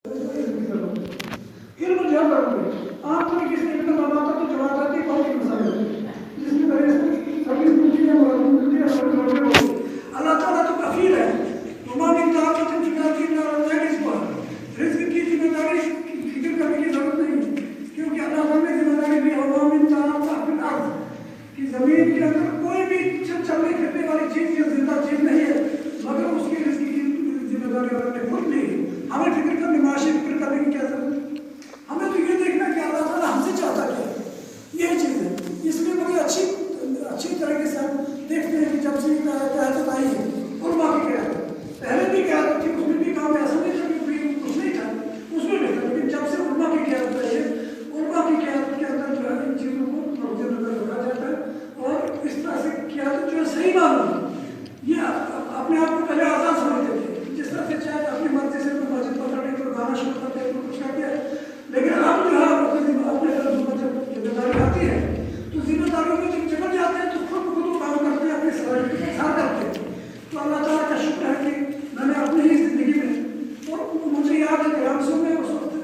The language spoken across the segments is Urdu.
علم جان رکھتے عام طریقے سے علم بناتا تو جماعت آتی کون سی مسائل ہوتی جس میں پہلے سبھی ملتی ہے اللہ تعالیٰ تو کفیل ہے تمام انتہا کی رزق کی ذمہ داری فکر کرنے کی ضرورت نہیں کیونکہ اللہ تعالیٰ نے ذمہ داری دی عوام انتہا کہ زمین کے اندر کوئی بھی چلنے پھرنے والی چیز یا زندہ چیز نہیں ہے مگر اس کی رزق کی ذمہ داری اللہ نے خود لی ہمیں فکر کرنے معاشی فکر کرنے کی کیا ضرورت ہمیں تو یہ دیکھنا کہ اللہ تعالیٰ ہم سے چاہتا کیا یہ چیز ہے اس لیے بڑی اچھی طریقے سے ہم دیکھتے ہیں کہ جب سے قیادت آئی ہے علماء کی قیادت پہلے بھی قیادت تھی اس میں بھی کام ایسا نہیں تھا کہ کچھ نہیں تھا اس میں بھی تھا لیکن جب سے علماء کی قیادت آئی ہے علماء کی قیادت کے اندر جو ہے ان چیزوں کو مد نظر رکھا جاتا ہے اور اس طرح سے قیادت جو ہے صحیح معلوم ہے یہ اپنے آپ کو پہلے آزاد سمجھتے تھے جس طرح سے چاہے اپنی مرضی سے مسجد پکڑ کے تو گانا شروع کرتے ہیں کچھ کرتے ہیں لیکن اب جو ہے اپنے جب ذمہ داری آتی ہے تو ذمہ داریوں میں جب چمٹ جاتے ہیں تو خود کام کرتے ہیں اپنی صلاحیت کے ساتھ کرتے ہیں تو اللہ تعالیٰ کا شکر ہے کہ میں نے اپنی ہی زندگی میں اور مجھے یاد ہے کہ ہم سب میں اس وقت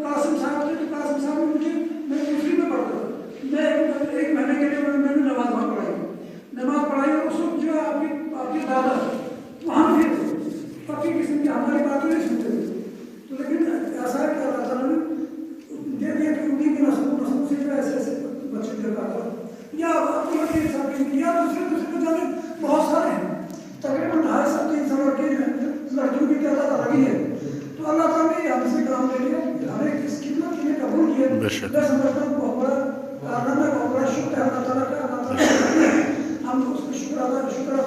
قاسم صاحب تھے تو قاسم صاحب نے مجھے میں دوسری میں پڑھتا تھا میں ایک مہینے کے لیے میں نے نماز پڑھائی اور اس وقت جو ہے آپ کے دادا وہاں بھی تھے پکی قسم کی ہماری باتیں نہیں سنتے تھے تو لیکن ایسا ہے کہ اللہ تعالیٰ نے دے دیا کہ انہیں کی نسل سے جو ایسے بچے دے پاتا یا اپنی صاحب یا دوسرے جانے بہت سارے ہیں تقریباً 2.5 سال 3 سال کے لڑکیوں کی تعداد الگ ہی ہے تو اللہ تعالیٰ نے ہم سے کام لے لیا ہمیں اس خدمت کے لیے قبول کیا میں سمجھتا ہوں بہت بڑا کارنامہ ہے بہت بڑا شکر ہے اللہ تعالیٰ کا اللہ تعالیٰ ہم اس کو شکر ادا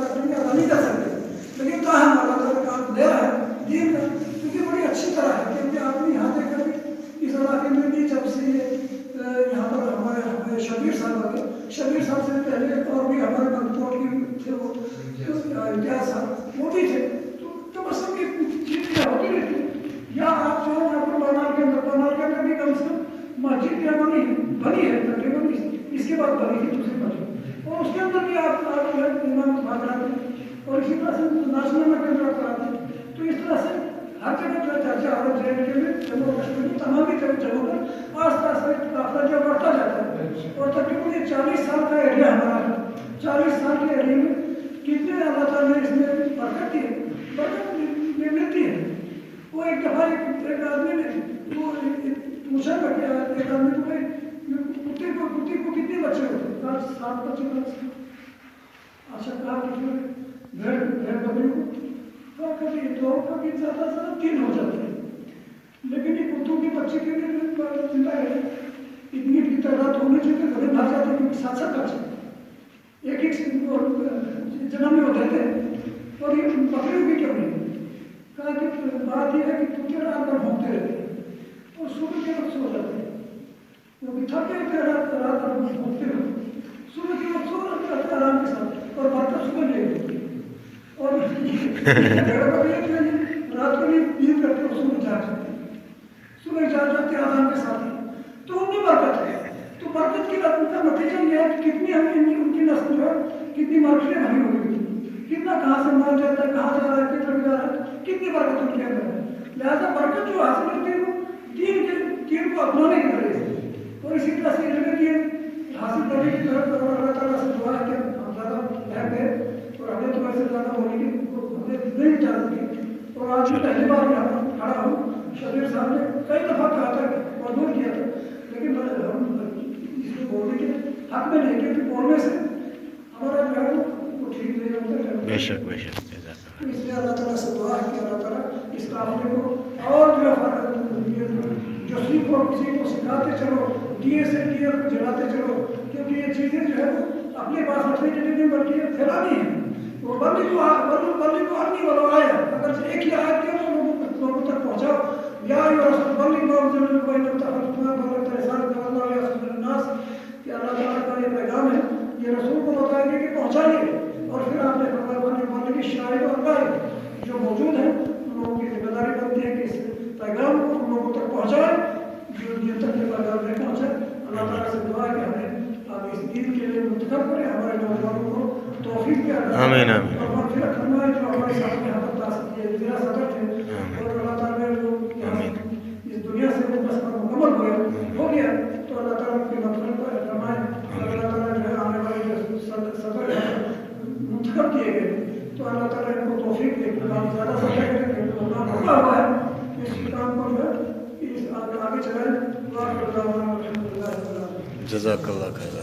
کریں گے ادا نہیں کر سکتے لیکن تاہم اللہ تعالیٰ کام دے رہا ہے دین کا کیونکہ بڑی اچھی طرح ہے کیونکہ آدمی یہاں دیکھ کر اس علاقے میں بھی جب سے یہاں پر ہمارے شبیر صاحب آگے شبیر صاحب سے پہلے اور بھی ہمارے منتوٹ کی تھے وہ امتیاز صاحب وہ بھی تھے تو بس سب کی چیز کیا ہوتی رہتی یا آپ جو ہے اپنے بنال کے اندر بھی کم سے کم مسجد کیا بنی ہے تقریباً اس کے بعد بنی تھی دوسری مسجد اور اس کے اندر بھی آپ امام بات کراتے اور اسی طرح سے ناشنامہ کے اندر کراتے تو اس طرح سے ہر جگہ جو ہے چرچا اور جے کے میں جموں کشمیر کی تمام ہی جگہوں پر آہستہ آہستہ قافلہ جو بڑھتا جاتا ہے اور تقریباً یہ 40 سال کا ایریا ہمارا ہے 40 سال کے ایریا میں کتنے اللہ تعالیٰ نے اس میں برکت دی ہے برکت ملتی ہے وہ ایک دفعہ ایک آدمی نے وہ پوچھا کہ ایک آدمی کو کتے کو کتنے بچے ہوتے 7 بچے اچھا کہا کتنے بھیڑ بکری کو کبھی 2 کبھی زیادہ سے زیادہ 3 ہو جاتے ہیں لیکن یہ کتوں کے بچے کے لیے چنتا ہے اتنی کی تعداد ہونے چاہیے کبھی بھاگ جاتے ہیں کیونکہ 7 بچے ایک جنم میں وہ دیتے ہیں اور یہ بکریوں کی کیوں نہیں کہا کہ بات یہ ہے کہ کتے رات بھر بھونکتے رہتے ہیں اور صبح کے وقت سو جاتے ہیں کیونکہ تھکے ہوتے رات بھر بھونکتے رہتے صبح کے وقت سو جاتے ہیں آرام کے ساتھ اور برکت صبح لے لیتے ہیں اور رات کو نہیں نیند کرتے اور صبح جاگ جاتے ہیں صبح جاگ جاتے ہیں آرام کے ساتھ تو ان میں برکت ہے تو برکت کی کا نتیجہ یہ ہے کہ کتنی ہمیں ان کی نسل جو ہے کتنی مارکیٹیں بھری ہو گئی کتنا کہاں سے مال جاتا ہے کہاں جا رہا ہے کتنا جا رہا ہے کتنی برکت ان کے اندر ہے لہٰذا برکت جو حاصل ہوتی ہے وہ دین کو اپنانے کی وجہ سے اور اسی طرح سے علم دین حاصل کرنے کی طرف اللہ تعالیٰ سے دعا ہے کہ ہم زیادہ اہم ہے اور ہمیں تو ایسے زیادہ ہونے کی ہمیں نہیں اجازت دی اور آج بھی پہلی بار یہاں کھڑا ہوں شبیر صاحب نے کئی دفعہ کہا تھا مدعو کیا تھا لیکن ہم اس کو بولنے کے حق میں نہیں کیونکہ بولنے سے ہمارا جو ہے وہ ٹھیک نہیں ہوتا ہے بے شک اس لیے اللہ تعالیٰ سے دعا ہے کہ اللہ تعالیٰ اس قافلے کو اور جو سیکھو کسی کو سکھاتے چلو دیے سے دیے کو جلاتے چلو کیونکہ یہ چیزیں جو ہے اپنے پاس رکھنے کے لیے نہیں بلکہ پھیلانی ہے وہ بندی کو آدمی والو آیا اگر ایک ہی آیت کیا تو لوگوں تک پہنچاؤ یا رسول بندی کو کوئی الناس کہ اللہ تعالیٰ کا یہ پیغام ہے یہ رسول کو بتائیں گے کہ پہنچائیے اور پھر آپ نے بندی کی شاعر اور قائد جو موجود ہیں ان لوگوں کی ذمہ داری بنتی ہے کہ اس پیغام کو ان لوگوں تک پہنچائے جو جن تک یہ پیغام نہیں پہنچائے اللہ تعالیٰ سے دعا ہے کہ ہمیں آپ اس دین کے لیے منتخب کریں ہمارے نوجوانوں کو توفیق کے آمین اور مغفرت فرمائے جو ہمارے ساتھ یہاں پر ضلع صدر تھے اور اللہ تعالیٰ نے تو اللہ تعالیٰ ان کو توفیق دے کہ کام زیادہ سفر کریں گے تو اللہ بھرا ہوا ہے اس کام کو جو ہے آگے چلائیں. جزاک اللہ خیر.